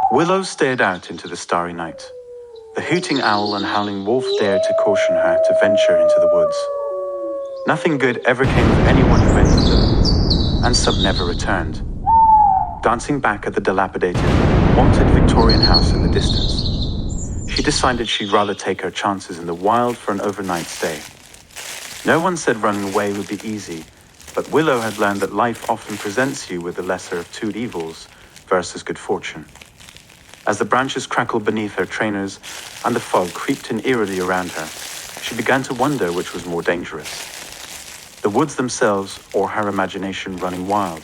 Willow stared out into the starry night. The hooting owl and howling wolf dared to caution her to venture into the woods. Nothing good ever came of anyone who entered them, and some never returned. Glancing back at the dilapidated, haunted Victorian house in the distance, she decided she'd rather take her chances in the wild for an overnight stay. No one said running away would be easy, but Willow had learned that life often presents you with the lesser of two evils versus good fortune. As the branches crackled beneath her trainers and the fog creeped in eerily around her, she began to wonder which was more dangerous, the woods themselves or her imagination running wild.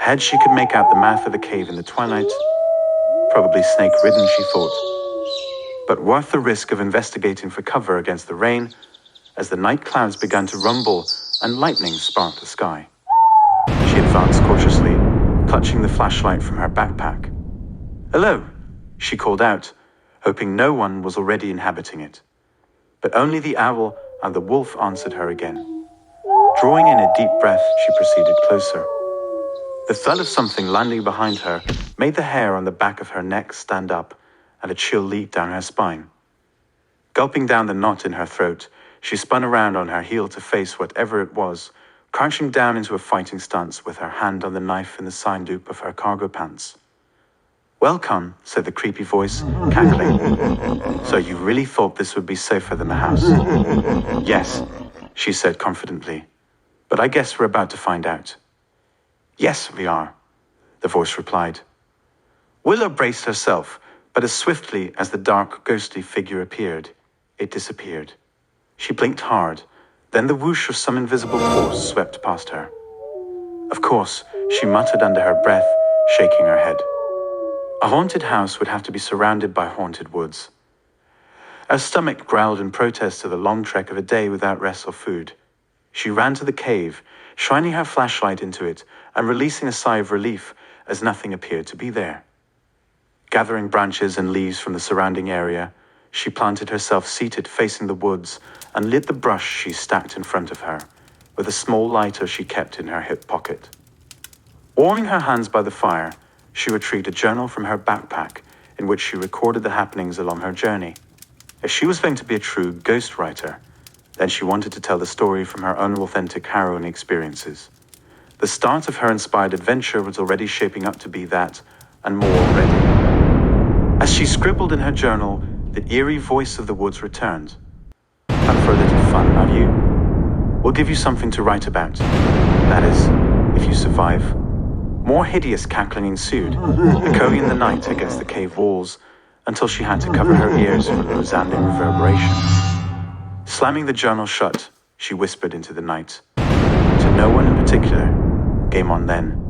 Ahead she could make out the mouth of the cave in the twilight, probably snake-ridden, she thought, but worth the risk of investigating for cover against the rain as the night clouds began to rumble and lightning sparked the sky. She advanced cautiously, clutching the flashlight from her backpack. "Hello," she called out, hoping no one was already inhabiting it. But only the owl and the wolf answered her again. Drawing in a deep breath, she proceeded closer. The thud of something landing behind her made the hair on the back of her neck stand up, and a chill leaped down her spine. Gulping down the knot in her throat, she spun around on her heel to face whatever it was, crouching down into a fighting stance with her hand on the knife in the side loop of her cargo pants. "Welcome," said the creepy voice, cackling. "So you really thought this would be safer than the house?" "Yes," she said confidently, "but I guess we're about to find out." "Yes, we are," the voice replied. Willow braced herself, but as swiftly as the dark, ghostly figure appeared, it disappeared. She blinked hard, then the whoosh of some invisible force swept past her. "Of course," she muttered under her breath, shaking her head. A haunted house would have to be surrounded by haunted woods. Her stomach growled in protest to the long trek of a day without rest or food. She ran to the cave, shining her flashlight into it and releasing a sigh of relief as nothing appeared to be there. Gathering branches and leaves from the surrounding area, she planted herself seated facing the woods and lit the brush she stacked in front of her, with a small lighter she kept in her hip pocket. Warming her hands by the fire, she retrieved a journal from her backpack in which she recorded the happenings along her journey. If she was going to be a true ghost writer, then she wanted to tell the story from her own authentic harrowing experiences. The start of her inspired adventure was already shaping up to be that, and more already. As she scribbled in her journal, the eerie voice of the woods returned. "Up for a little fun, have you? We'll give you something to write about. That is, if you survive." More hideous cackling ensued, echoing in the night against the cave walls, until she had to cover her ears from the resounding reverberation. Slamming the journal shut, she whispered into the night. To no one in particular, game on then.